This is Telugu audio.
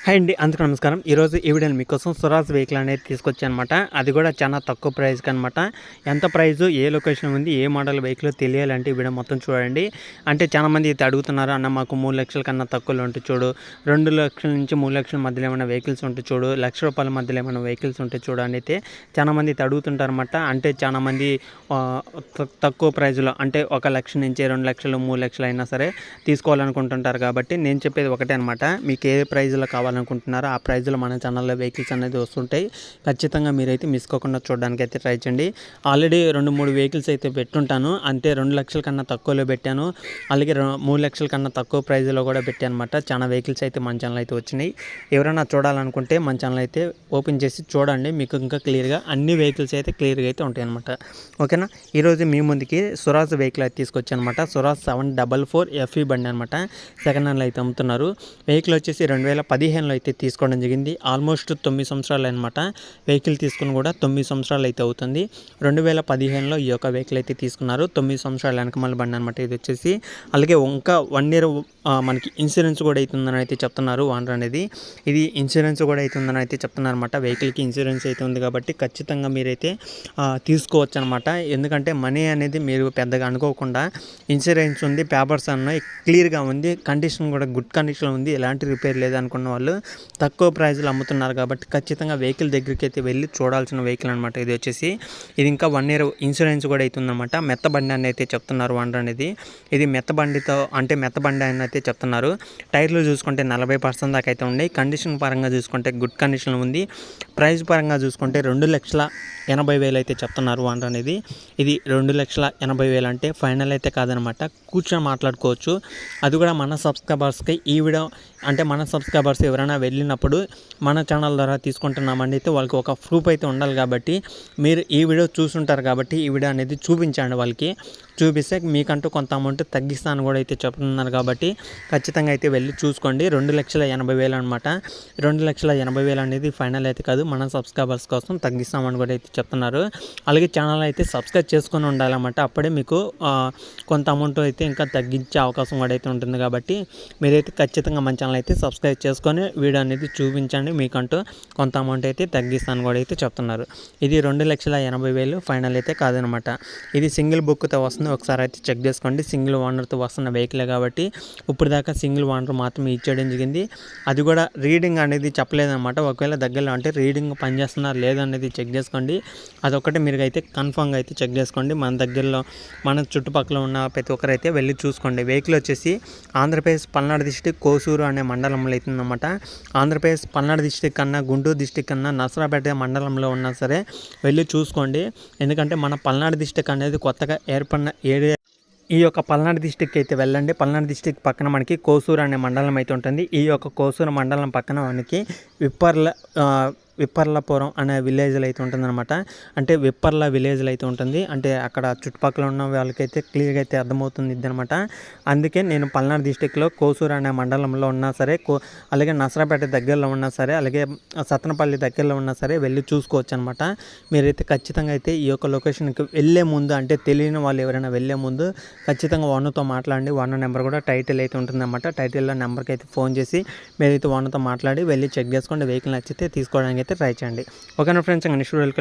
హాయ్ అండి, అందరికీ నమస్కారం. ఈరోజు ఈ వీడియోని మీకోసం స్వరాజ్ వెహికల్ అనేది తీసుకొచ్చానమాట. అది కూడా చాలా తక్కువ ప్రైస్కి అనమాట. ఎంత ప్రైజు, ఏ లొకేషన్ ఉంది, ఏ మోడల్ వెహికల్ తెలియాలంటే ఈ వీడియో మొత్తం చూడండి. అంటే చాలామంది అయితే అడుగుతున్నారు, అన్న మాకు 3 లక్షల కన్నా తక్కువలో ఉంటే చూడు, 2 లక్షల నుంచి 3 లక్షల మధ్యలో ఏమైనా వెహికల్స్ ఉంటే చూడు, ₹1,00,000 మధ్యలో ఏమైనా వెహికల్స్ ఉంటే చూడు అని అయితే చాలామంది అయితే అడుగుతుంటారన్నమాట. అంటే చాలామంది తక్కువ ప్రైజ్లో అంటే 1,00,000 నుంచి 2 లక్షలు 3 లక్షలు అయినా సరే తీసుకోవాలనుకుంటుంటారు. కాబట్టి నేను చెప్పేది ఒకటే అనమాట, మీకు ఏ ప్రైజ్లో కావాలనుకుంటున్నారో ఆ ప్రైజ్లో మన ఛానల్లో వెహికల్స్ అనేది వస్తుంటాయి. ఖచ్చితంగా మీరైతే మిస్ కాకుండా చూడడానికి అయితే ట్రై చేయండి. ఆల్రెడీ 2-3 వెహికల్స్ అయితే పెట్టుంటాను. అంటే 2 లక్షల కన్నా తక్కువలో పెట్టాను, అలాగే 3 లక్షల కన్నా తక్కువ ప్రైజ్లో కూడా పెట్టాను అనమాట. చాలా వెహికల్స్ అయితే మన ఛానల్ అయితే వచ్చినాయి. ఎవరైనా చూడాలనుకుంటే మన ఛానల్ అయితే ఓపెన్ చేసి చూడండి, మీకు ఇంకా క్లియర్గా అన్ని వెహికల్స్ అయితే క్లియర్గా అయితే ఉంటాయి అనమాట. ఓకేనా. ఈరోజు మీ ముందుకి స్వరాజ్ వెహికల్ అయితే తీసుకొచ్చాను అనమాట. స్వరాజ్ 744 FE బండి అనమాట. సెకండ్ హ్యాండ్లో అయితే అమ్ముతున్నారు. వెహికల్ వచ్చేసి 2015లో అయితే తీసుకోవడం జరిగింది. ఆల్మోస్ట్ 9 సంవత్సరాలు అనమాట. వెహికల్ తీసుకుని కూడా 9 సంవత్సరాలు అయితే అవుతుంది. 2015లో ఈ యొక్క వెహికల్ అయితే తీసుకున్నారు. 9 సంవత్సరాల వెనకమల బండి అనమాట ఇది వచ్చేసి. అలాగే ఇంకా 1 ఇయర్ మనకి ఇన్సూరెన్స్ కూడా అవుతుందని అయితే చెప్తున్నారు ఓనర్ అనేది. ఇది ఇన్సూరెన్స్ కూడా అవుతుందని అయితే చెప్తున్నారు అనమాట. వెహికల్కి ఇన్సూరెన్స్ అయితే ఉంది కాబట్టి ఖచ్చితంగా మీరైతే తీసుకోవచ్చు అనమాట. ఎందుకంటే మనీ అనేది మీరు పెద్దగా అనుకోకుండా ఇన్సూరెన్స్ ఉంది, పేపర్స్ అన్నీ క్లియర్గా ఉంది, కండిషన్ కూడా గుడ్ కండిషన్లో ఉంది, ఎలాంటి రిపేర్ లేదనుకున్న వాళ్ళు తక్కువ ప్రైజ్లో అమ్ముతున్నారు. కాబట్టి ఖచ్చితంగా వెహికల్ దగ్గరికి అయితే వెళ్ళి చూడాల్సిన వెహికల్ అనమాట ఇది వచ్చేసి. ఇది ఇంకా 1 ఇయర్ ఇన్సూరెన్స్ కూడా అవుతుందన్నమాట. మెత్త బండి అని అయితే చెప్తున్నారు ఓనర్ అనేది. ఇది మెత్త బండితో అంటే మెత్త బండి అని అయితే చెప్తున్నారు. టైర్లు చూసుకుంటే 40% దాకా అయితే ఉన్నాయి. కండిషన్ పరంగా చూసుకుంటే గుడ్ కండిషన్లో ఉంది. ప్రైస్ పరంగా చూసుకుంటే 2,80,000 అయితే చెప్తున్నారు ఓనర్ అనేది. ఇది 2,80,000 అంటే ఫైనల్ అయితే కాదనమాట, కూర్చొని మాట్లాడుకోవచ్చు. అది కూడా మన సబ్స్క్రైబర్స్కి ఈ వీడియో అంటే మన సబ్స్క్రైబర్స్ ఎవరైనా వెళ్ళినప్పుడు మన ఛానల్ ద్వారా తీసుకుంటున్నామండి అయితే వాళ్ళకి ఒక ప్రూఫ్ అయితే ఉండాలి. కాబట్టి మీరు ఈ వీడియో చూసుంటారు కాబట్టి ఈ వీడియో అనేది చూపించండి. వాళ్ళకి చూపిస్తే మీకంటూ కొంత అమౌంట్ తగ్గిస్తాను కూడా అయితే చెప్తున్నారు. కాబట్టి ఖచ్చితంగా అయితే వెళ్ళి చూసుకోండి. 2,80,000 అనమాట. 2,80,000 అనేది ఫైనల్ అయితే కాదు, మన సబ్స్క్రైబర్స్ కోసం తగ్గిస్తామని కూడా అయితే చెప్తున్నారు. అలాగే ఛానల్ అయితే సబ్స్క్రైబ్ చేసుకొని ఉండాలన్నమాట. అప్పుడే మీకు కొంత అమౌంట్ అయితే ఇంకా తగ్గించే అవకాశం కూడా అయితే ఉంటుంది. కాబట్టి మీరైతే ఖచ్చితంగా మన ఛానల్ అయితే సబ్స్క్రైబ్ చేసుకొని వీడియో అనేది చూపించండి, మీకంటూ కొంత అమౌంట్ అయితే తగ్గిస్తాను కూడా అయితే చెప్తున్నారు. ఇది 2,80,000 ఫైనల్ అయితే కాదనమాట. ఇది సింగిల్ బుక్తో వస్తుంది. ఒకసారి అయితే చెక్ చేసుకోండి. సింగిల్ ఓనర్తో వస్తున్న వెహికలే కాబట్టి ఇప్పుడు దాకా సింగిల్ ఓనర్ మాత్రమే ఇచ్చేయడం జరిగింది. అది కూడా రీడింగ్ అనేది చెప్పలేదన్నమాట. ఒకవేళ దగ్గరలో అంటే రీడింగ్ పనిచేస్తున్నారు లేదనేది చెక్ చేసుకోండి. అదొకటి మీరు అయితే కన్ఫామ్గా అయితే చెక్ చేసుకోండి. మన దగ్గరలో మన చుట్టుపక్కల ఉన్న ప్రతి ఒక్కరైతే వెళ్ళి చూసుకోండి. వెహికల్ వచ్చేసి ఆంధ్రప్రదేశ్ పల్నాడు డిస్టిక్ కోసూరు అనే మండలంలో అవుతుందన్నమాట. ఆంధ్రప్రదేశ్ పల్నాడు డిస్టిక్ కన్నా గుంటూరు డిస్టిక్ కన్నా నసరాపేట మండలంలో ఉన్నా సరే వెళ్ళి చూసుకోండి. ఎందుకంటే మన పల్నాడు డిస్టిక్ అనేది కొత్తగా ఏర్పడిన ఏరియా. ఈ యొక్క పల్నాడు డిస్టిక్ అయితే వెళ్ళండి. పల్నాడు డిస్టిక్ పక్కన మనకి కోసూరు అనే మండలం అయితే ఉంటుంది. ఈ యొక్క కోసూరు మండలం పక్కన మనకి విప్పర్లపురం అనే విలేజ్లో అయితే ఉంటుందన్నమాట. అంటే విప్పర్ల విలేజ్లో అయితే ఉంటుంది. అంటే అక్కడ చుట్టుపక్కల ఉన్న వాళ్ళకైతే క్లియర్గా అయితే అర్థమవుతుంది అనమాట. అందుకే నేను పల్నాడు డిస్టిక్లో కోసూరు అనే మండలంలో ఉన్నా సరే, అలాగే నసరాపేట దగ్గరలో ఉన్నా సరే, అలాగే సత్తనపల్లి దగ్గరలో ఉన్నా సరే వెళ్ళి చూసుకోవచ్చు అనమాట. మీరైతే ఖచ్చితంగా అయితే ఈ యొక్క లొకేషన్కి వెళ్ళే ముందు, అంటే తెలియని వాళ్ళు ఎవరైనా వెళ్ళే ముందు ఖచ్చితంగా ఓనర్తో మాట్లాడండి. ఓనర్ నెంబర్ కూడా టైటిల్ అయితే ఉంటుందన్నమాట. టైటిల్లో నెంబర్కి అయితే ఫోన్ చేసి మీరైతే ఓనర్తో మాట్లాడి వెళ్ళి చెక్ చేసుకోండి. వెహికల్ నచ్చితే తీసుకోవడానికి అయితే ట్రై చేయండి. ఓకేనా ఫ్రెండ్స్, ఇంకా నెక్స్ట్ వీడియోకి